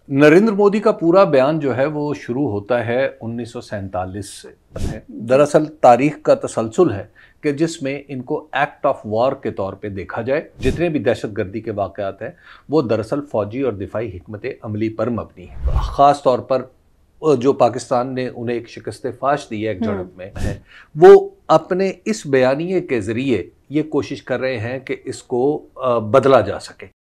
नरेंद्र मोदी का पूरा बयान जो है वो शुरू होता है 1947 से। दरअसल तारीख का तसलसल है कि जिसमें इनको एक्ट ऑफ वॉर के तौर पे देखा जाए। जितने भी दहशतगर्दी के वाक़यात हैं वो दरअसल फौजी और दिफाई हिकमत अमली पर मबनी है। ख़ास तौर पर जो पाकिस्तान ने उन्हें एक शिकस्त फाश दी है एक झड़प में है, वो अपने इस बयानिए के ज़रिए ये कोशिश कर रहे हैं कि इसको बदला जा सके।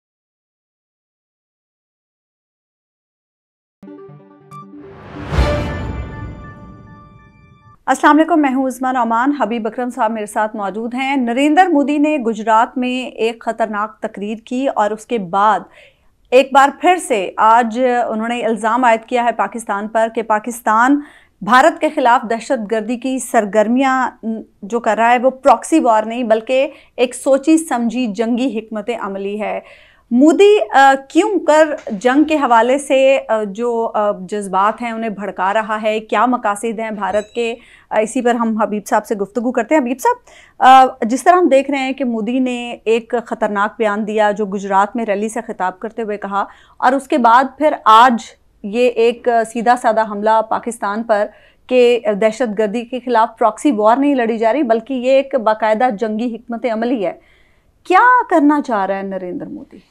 अस्सलाम वालेकुम, मैं हूँ उस्मा नौमान। हबीब अकरम साहब मेरे साथ मौजूद हैं। नरेंद्र मोदी ने गुजरात में एक ख़तरनाक तकरीर की और उसके बाद एक बार फिर से आज उन्होंने इल्ज़ाम आयद किया है पाकिस्तान पर कि पाकिस्तान भारत के ख़िलाफ़ दहशतगर्दी की सरगर्मियाँ जो कर रहा है वो प्रॉक्सी वॉर नहीं बल्कि एक सोची समझी जंगी हिकमत अमली है। मोदी क्यों कर जंग के हवाले से जो जज्बात हैं उन्हें भड़का रहा है, क्या मकासद हैं भारत के, इसी पर हम हबीब साहब से गुफ्तगू करते हैं। हबीब साहब, जिस तरह हम देख रहे हैं कि मोदी ने एक ख़तरनाक बयान दिया जो गुजरात में रैली से खिताब करते हुए कहा, और उसके बाद फिर आज ये एक सीधा साधा हमला पाकिस्तान पर कि दहशतगर्दी के ख़िलाफ़ प्रॉक्सी वॉर नहीं लड़ी जा रही बल्कि ये एक बाकायदा जंगी हिकमत अमली है। क्या करना चाह रहा है नरेंद्र मोदी?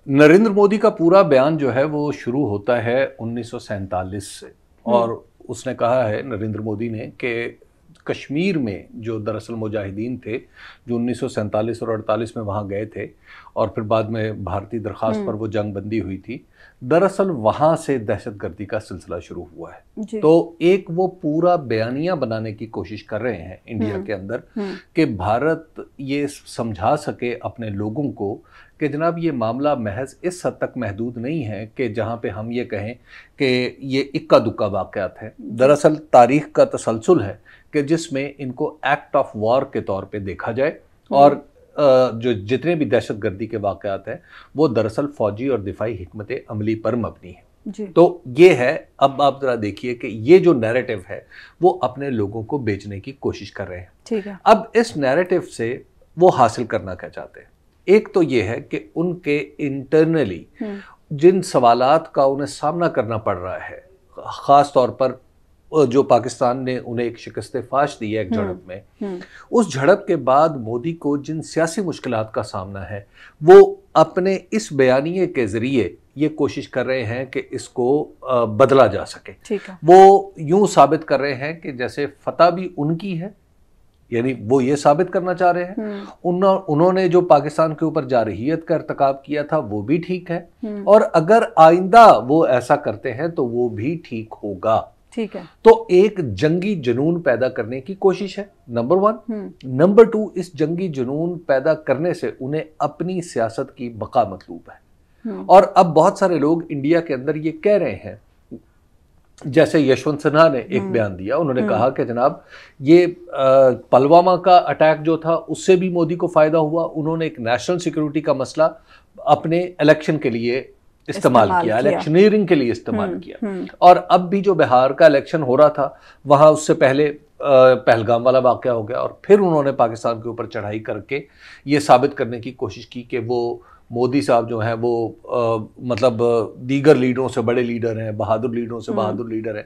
नरेंद्र मोदी का पूरा बयान जो है वो शुरू होता है 1947 से, और उसने कहा है नरेंद्र मोदी ने कि कश्मीर में जो दरअसल मुजाहिदीन थे जो 1947 और 48 में वहाँ गए थे और फिर बाद में भारतीय दरख्वास्त पर वो जंग बंदी हुई थी, दरअसल वहाँ से दहशतगर्दी का सिलसिला शुरू हुआ है। तो एक वो पूरा बयानिया बनाने की कोशिश कर रहे हैं इंडिया के अंदर कि भारत ये समझा सके अपने लोगों को कि जनाब ये मामला महज इस हद तक महदूद नहीं है कि जहाँ पे हम ये कहें कि ये इक्का दुक्का वाक़यात है। दरअसल तारीख का तसलसल है कि जिसमें इनको एक्ट ऑफ वॉर के तौर पे देखा जाए और जो जितने भी दहशतगर्दी के वाक़यात हैं वो दरअसल फौजी और दिफाई हिकमत अमली पर मबनी है। तो ये है, अब आप ज़रा देखिए कि ये जो नैरेटिव है वो अपने लोगों को बेचने की कोशिश कर रहे हैं। ठीक है। अब इस नैरेटिव से वो हासिल करना क्या चाहते हैं? एक तो ये है कि उनके इंटरनली जिन सवालात का उन्हें सामना करना पड़ रहा है, ख़ास तौर पर जो पाकिस्तान ने उन्हें एक शिकस्त फाश दी है एक झड़प में, उस झड़प के बाद मोदी को जिन सियासी मुश्किलात का सामना है वो अपने इस बयानिए के ज़रिए ये कोशिश कर रहे हैं कि इसको बदला जा सके। ठीक है। वो यूँ साबित कर रहे हैं कि जैसे फतह भी उनकी है, यानी वो ये साबित करना चाह रहे हैं उन्होंने जो पाकिस्तान के ऊपर जारहियत का इर्तिकाब किया था वो भी ठीक है, और अगर आइंदा वो ऐसा करते हैं तो वो भी ठीक होगा। ठीक है। तो एक जंगी जुनून पैदा करने की कोशिश है, नंबर 1। नंबर 2, इस जंगी जुनून पैदा करने से उन्हें अपनी सियासत की बका मतलूब है। और अब बहुत सारे लोग इंडिया के अंदर ये कह रहे हैं, जैसे यशवंत सिन्हा ने एक बयान दिया, उन्होंने कहा कि जनाब ये पुलवामा का अटैक जो था उससे भी मोदी को फ़ायदा हुआ, उन्होंने एक नेशनल सिक्योरिटी का मसला अपने इलेक्शन के लिए इस्तेमाल किया, इलेक्शनियरिंग के लिए इस्तेमाल किया। और अब भी जो बिहार का इलेक्शन हो रहा था वहाँ उससे पहले पहलगाम वाला वाक़या हो गया, और फिर उन्होंने पाकिस्तान के ऊपर चढ़ाई करके ये साबित करने की कोशिश की कि वो मोदी साहब जो हैं वो मतलब दीगर लीडरों से बड़े लीडर हैं, बहादुर लीडरों से बहादुर लीडर हैं।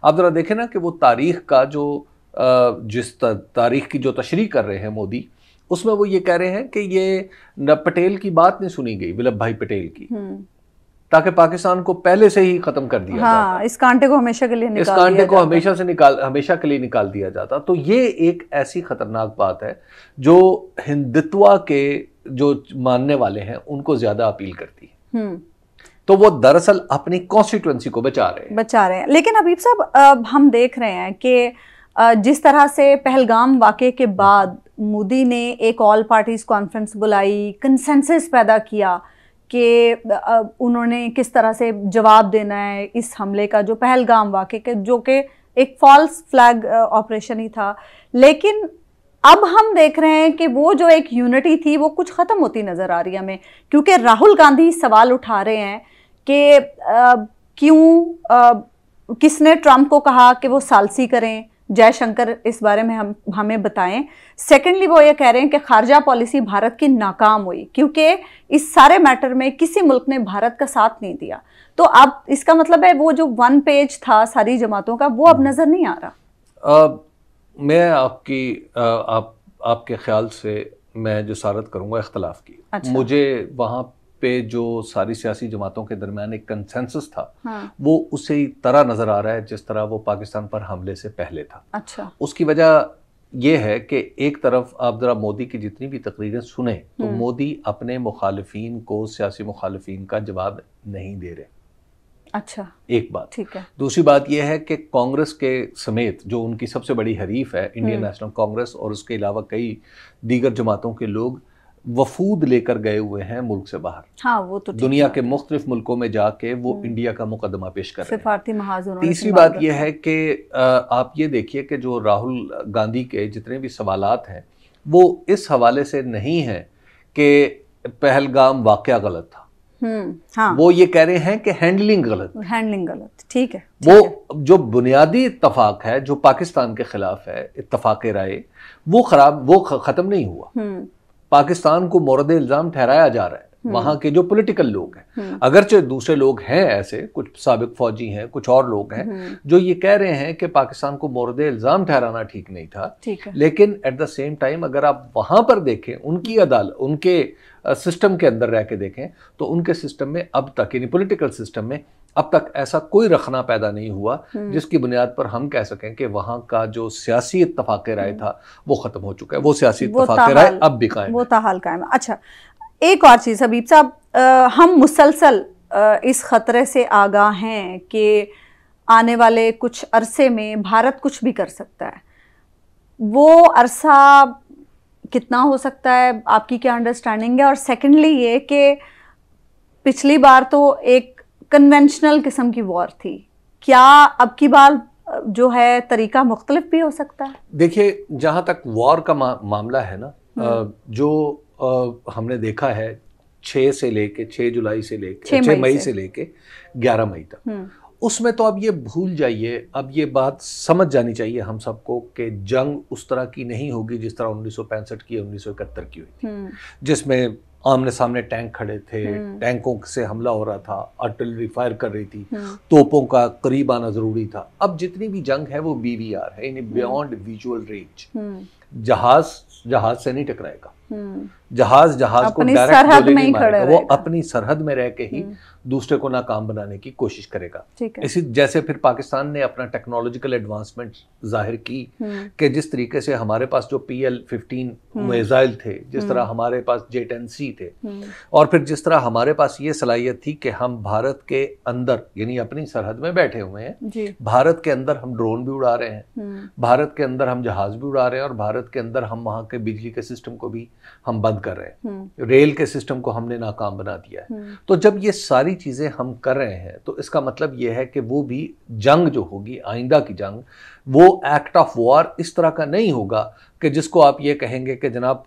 आप ज़रा देखें ना कि वो तारीख़ का जो जिस तारीख़ की जो तशरीह कर रहे हैं मोदी, उसमें वो ये कह रहे हैं कि ये न पटेल की बात नहीं सुनी गई, वल्लभ भाई पटेल की, ताकि पाकिस्तान को पहले से ही ख़त्म कर दिया जाता। इस कांटे को हमेशा के लिए निकाल इस कांटे को हमेशा के लिए निकाल दिया जाता। तो ये एक ऐसी ख़तरनाक बात है जो हिंदुत्व के जो मानने वाले हैं उनको ज़्यादा अपील करती है। तो वो दरअसल अपनी कॉन्स्टिट्यूएंसी को बचा रहे हैं। लेकिन हबीब साहब, अब हम देख रहे हैं कि जिस तरह से पहलगाम वाक़े के बाद मोदी ने एक ऑल पार्टीज कॉन्फ्रेंस बुलाई, कंसेंसस पैदा किया कि उन्होंने किस तरह से जवाब देना है इस हमले का, जो पहलगाम वाक़े के जो कि एक फॉल्स फ्लैग ऑपरेशन ही था। लेकिन अब हम देख रहे हैं कि वो जो एक यूनिटी थी वो कुछ ख़त्म होती नज़र आ रही है हमें, क्योंकि राहुल गांधी सवाल उठा रहे हैं कि क्यों किसने ट्रंप को कहा कि वो सालसी करें जयशंकर इस बारे में हमें बताएं। सेकेंडली वो ये कह रहे हैं कि खारजा पॉलिसी भारत की नाकाम हुई क्योंकि इस सारे मैटर में किसी मुल्क ने भारत का साथ नहीं दिया। तो अब इसका मतलब है वो जो 1 पेज था सारी जमातों का वो अब नजर नहीं आ रहा। मैं आपके ख्याल से मैं जो सारत करूंगा इख्तलाफ की। अच्छा। मुझे वहां पे जो सारी सियासी जमातों के दरमियान एक कंसेंसस था, हाँ। वो उसी तरह नजर आ रहा है जिस तरह वो पाकिस्तान पर हमले से पहले था। अच्छा। उसकी वजह ये है कि एक तरफ आप जरा मोदी की जितनी भी तकरीरें सुने तो मोदी अपने मुखालिफिन को, सियासी मुखालिफिन का जवाब नहीं दे रहे। अच्छा, एक बात। ठीक है। दूसरी बात यह है कि कांग्रेस के समेत जो उनकी सबसे बड़ी हरीफ है इंडियन नेशनल कांग्रेस और उसके अलावा कई दीगर जमातों के लोग वफूद लेकर गए हुए हैं मुल्क से बाहर। हाँ, वो तो दुनिया के मुख्तलिफ मुल्कों में जाके वो इंडिया का मुकदमा पेश कर रहे हैं। तीसरी बात यह है कि आप ये देखिए कि जो राहुल गांधी के जितने भी सवालात हैं वो इस हवाले से नहीं है कि पहलगाम वाकया गलत था। हाँ। वो ये कह रहे हैं कि हैंडलिंग गलत, ठीक है। वो जो बुनियादी इत्तफाक है जो पाकिस्तान के खिलाफ है, इत्तफाक राय, वो खत्म नहीं हुआ। पाकिस्तान को मोरद इल्जाम ठहराया जा रहा है वहां के जो पॉलिटिकल लोग हैं। अगरचे दूसरे लोग हैं, ऐसे कुछ साबिक फौजी हैं, कुछ और लोग हैं जो ये कह रहे हैं कि पाकिस्तान को मोरद इल्जाम ठहराना ठीक नहीं था। लेकिन एट द सेम टाइम अगर आप वहां पर देखें, उनकी अदालत, उनके सिस्टम के अंदर रह के देखें तो उनके सिस्टम में अब तक, यानी पॉलिटिकल सिस्टम में अब तक ऐसा कोई रखना पैदा नहीं हुआ जिसकी बुनियाद पर हम कह सकें कि वहां का जो सियासी इत्तफाक राय था वो खत्म हो चुका है। वो सियासी इत्तफाक राय अब भी कायम है, वो ताहाल कायम है। अच्छा, एक और चीज़ हबीब साहब, हम मुसलसल इस ख़तरे से आगाह हैं कि आने वाले कुछ अरसे में भारत कुछ भी कर सकता है। वो अरसा कितना हो सकता है, आपकी क्या अंडरस्टैंडिंग है? और सेकेंडली ये कि पिछली बार तो एक कन्वेंशनल किस्म की वॉर थी, क्या अब की बार जो है तरीका मुख्तलिफ भी हो सकता है? देखिए, जहाँ तक वॉर का मामला है ना, जो हमने देखा है 6 जुलाई से लेके 6 मई से लेके 11 मई तक, उसमें तो अब ये भूल जाइए, अब ये बात समझ जानी चाहिए हम सबको कि जंग उस तरह की नहीं होगी जिस तरह 1965 की, 1971 की हुई थी, जिसमें आमने सामने टैंक खड़े थे, टैंकों से हमला हो रहा था, आर्टिलरी फायर कर रही थी, तोपों का करीब आना जरूरी था। अब जितनी भी जंग है वो BVR है, यानी बियॉन्ड विजुअल रेंज। जहाज से नहीं टकराएगा, जहाज को डायरेक्ट गोली नहीं मारेगा, वो अपनी सरहद में रह के ही दूसरे को नाकाम बनाने की कोशिश करेगा। इसी जैसे फिर पाकिस्तान ने अपना टेक्नोलॉजिकल एडवांसमेंट जाहिर की कि जिस तरीके से हमारे पास जो PL-15 मिसाइल थे, जिस तरह हमारे पास J-10C थे, और फिर जिस तरह हमारे पास ये सलाहियत थी कि हम भारत के अंदर, यानी अपनी सरहद में बैठे हुए हैं, भारत के अंदर हम ड्रोन भी उड़ा रहे हैं, भारत के अंदर हम जहाज भी उड़ा रहे हैं, और भारत के अंदर हम वहाँ के बिजली के सिस्टम को भी हम बंद कर रहे हैं, रेल के सिस्टम को हमने नाकाम बना दिया है। तो जब ये सारी चीजें हम कर रहे हैं तो इसका मतलब ये है कि वो भी जंग जो होगी, आइंदा की जंग, वो एक्ट ऑफ वॉर इस तरह का नहीं होगा कि जिसको आप ये कहेंगे कि जनाब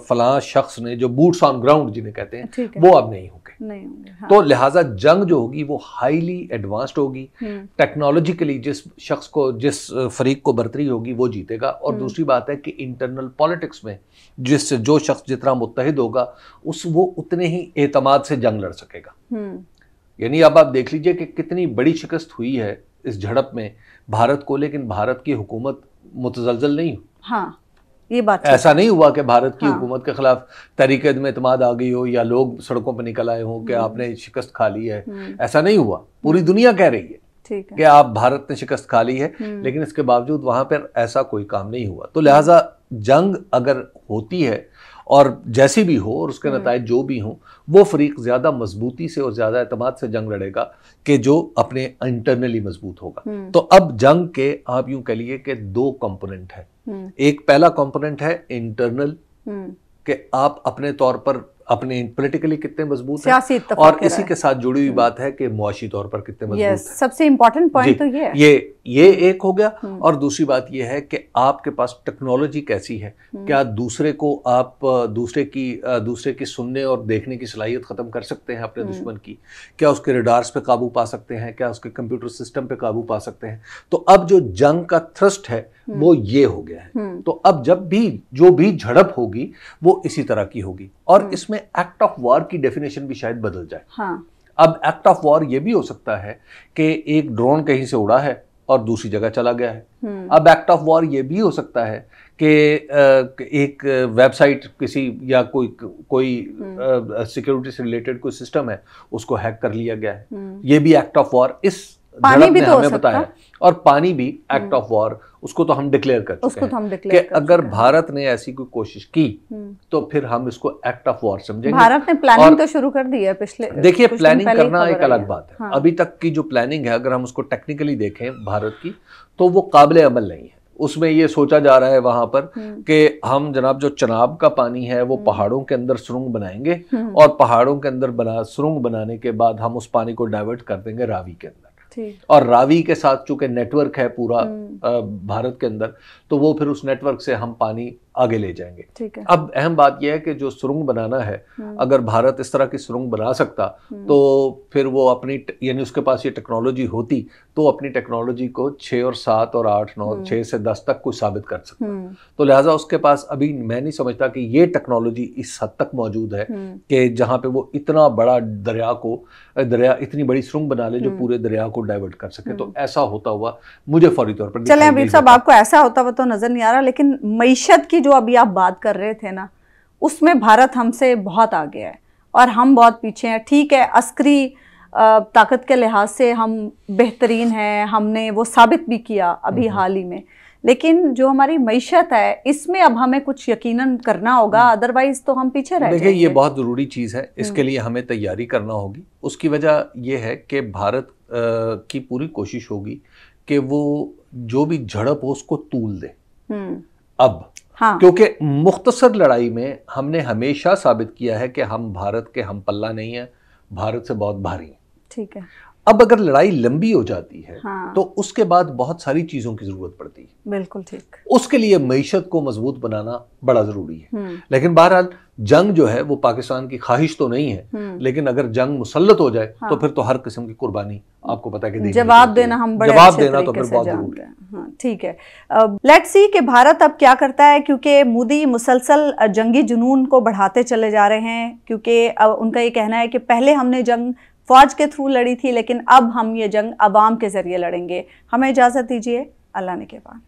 फलां शख्स ने, जो बूट्स ऑन ग्राउंड जिन्हें कहते हैं, वो अब नहीं होंगे। हाँ। तो लिहाजा जंग जो होगी वो हाईली एडवांस्ड होगी, टेक्नोलॉजिकली जिस शख्स को, जिस फरीक को बरतरी होगी वो जीतेगा। और दूसरी बात है कि इंटरनल पॉलिटिक्स में जो शख्स जितना मुत्तहिद होगा वो उतने ही एतमाद से जंग लड़ सकेगा। यानी अब आप देख लीजिए कि कितनी बड़ी शिकस्त हुई है इस झड़प में भारत को, लेकिन भारत की हुकूमत मुतजलजल नहीं। हाँ, ये बात ऐसा नहीं हुआ कि भारत की हुकूमत के खिलाफ तहरीक एतमाद आ गई हो या लोग सड़कों पर निकल आए हो कि आपने शिकस्त खा ली है। ऐसा नहीं हुआ, पूरी दुनिया कह रही है कि आप, भारत ने शिकस्त खा ली है, लेकिन इसके बावजूद वहां पर ऐसा कोई काम नहीं हुआ। तो लिहाजा जंग अगर होती है और जैसी भी हो और उसके नताइज जो भी हों, वो फरीक ज़्यादा मजबूती से और ज़्यादा एतमाद से जंग लड़ेगा कि जो अपने इंटरनली मजबूत होगा। तो अब जंग के आप यूं कह लिए कि 2 कंपोनेंट है। एक पहला कंपोनेंट है इंटरनल, कि आप अपने तौर पर अपने पॉलिटिकली कितने मजबूत हैं, और इसी के साथ जुड़ी हुई बात है कि मुआशी तौर पर कितने मजबूत हैं। सबसे इंपॉर्टेंट पॉइंट तो ये एक हो गया। और दूसरी बात ये है कि आपके पास टेक्नोलॉजी कैसी है, क्या दूसरे को आप दूसरे की सुनने और देखने की सलाहियत ख़त्म कर सकते हैं अपने दुश्मन की, क्या उसके रडार्स पे काबू पा सकते हैं, क्या उसके कंप्यूटर सिस्टम पे काबू पा सकते हैं। तो अब जो जंग का थ्रस्ट है वो ये हो गया है। तो अब जब भी जो भी झड़प होगी वो इसी तरह की होगी। और इसमें एक्ट ऑफ वॉर की डेफिनेशन भी शायद बदल जाए। हाँ। अब एक्ट ऑफ वॉर ये भी हो सकता है कि एक ड्रोन कहीं से उड़ा है और दूसरी जगह चला गया है। अब एक्ट ऑफ वॉर ये भी हो सकता है कि एक वेबसाइट किसी या कोई सिक्योरिटी से रिलेटेड कोई सिस्टम है उसको हैक कर लिया गया है। ये भी एक्ट ऑफ वॉर इस पानी भी तो हमें बताया। और पानी भी एक्ट ऑफ वॉर, उसको तो हम डिक्लेयर कर चुके हैं कि अगर भारत ने ऐसी कोई कोशिश की तो फिर हम इसको एक्ट ऑफ वॉर समझेंगे। भारत ने प्लानिंग तो शुरू कर दी है पिछले, देखिए प्लानिंग करना एक अलग बात है। हाँ। अभी तक की जो प्लानिंग है अगर हम उसको टेक्निकली देखें भारत की तो वो काबिले अमल नहीं है। उसमें ये सोचा जा रहा है वहां पर कि हम जनाब जो चनाब का पानी है वो पहाड़ों के अंदर सुरंग बनाएंगे और पहाड़ों के अंदर सुरंग बनाने के बाद हम उस पानी को डाइवर्ट कर देंगे रावी के अंदर। और रावी के साथ चूंकि नेटवर्क है पूरा भारत के अंदर, तो वो फिर उस नेटवर्क से हम पानी आगे ले जाएंगे। ठीक है। अब अहम बात यह है कि जो सुरंग बनाना है, अगर भारत इस तरह की सुरंग बना सकता तो फिर वो अपनी यानी उसके पास ये टेक्नोलॉजी होती तो अपनी टेक्नोलॉजी को 6 और 7 और 8 9 6 से 10 तक कोई साबित कर सकता। तो लिहाजा उसके पास अभी मैं नहीं समझता कि ये टेक्नोलॉजी इस हद तक मौजूद है कि जहां पे वो इतना बड़ा दरिया इतनी बड़ी सुरंग बना ले जो पूरे दरिया को डाइवर्ट कर सके। तो ऐसा होता हुआ मुझे फौरी तौर पर चले अबीर साहब, आपको ऐसा होता हुआ तो नजर नहीं आ रहा, लेकिन मईशत की जो अभी आप बात कर रहे थे ना, उसमें भारत हमसे बहुत आगे है और हम बहुत पीछे हैं। ठीक है, अस्करी ताकत के लिहाज से हम बेहतरीन हैं, हमने वो साबित भी किया अभी हाल ही में, लेकिन जो हमारी मईशत है इसमें अब हमें कुछ यकीनन करना होगा, अदरवाइज तो हम पीछे रह जाएंगे। देखिए ये बहुत ज़रूरी चीज़ है, इसके लिए हमें तैयारी करना होगी। उसकी वजह यह है कि भारत की पूरी कोशिश होगी कि वो जो भी झड़प हो उसको तूल दे। अब हाँ। क्योंकि मुख्तसर लड़ाई में हमने हमेशा साबित किया है कि हम भारत के हम पल्ला नहीं है, भारत से बहुत भारी है। ठीक है। अब अगर लड़ाई लंबी हो जाती है हाँ। तो उसके बाद बहुत सारी चीजों की जरूरत पड़ती है। बिल्कुल ठीक। उसके लिए मईशत को मजबूत बनाना बड़ा जरूरी है। लेकिन बहरहाल जंग जो है वो पाकिस्तान की ख्वाहिश तो नहीं है, लेकिन अगर जंग मुसल्लत हो जाए तो फिर तो हर किस्म की कुर्बानी आपको पता है कि जवाब देना हम बड़े जवाब देना तो फिर बहुत जरूरी है। हाँ, ठीक है। लेट्स सी कि भारत अब क्या करता है, क्योंकि मोदी मुसलसल जंगी जुनून को बढ़ाते चले जा रहे हैं, क्योंकि अब उनका ये कहना है कि पहले हमने जंग फौज के थ्रू लड़ी थी, लेकिन अब हम ये जंग अवाम के जरिए लड़ेंगे। हमें इजाज़त दीजिए, अल्लाह ने के बाद।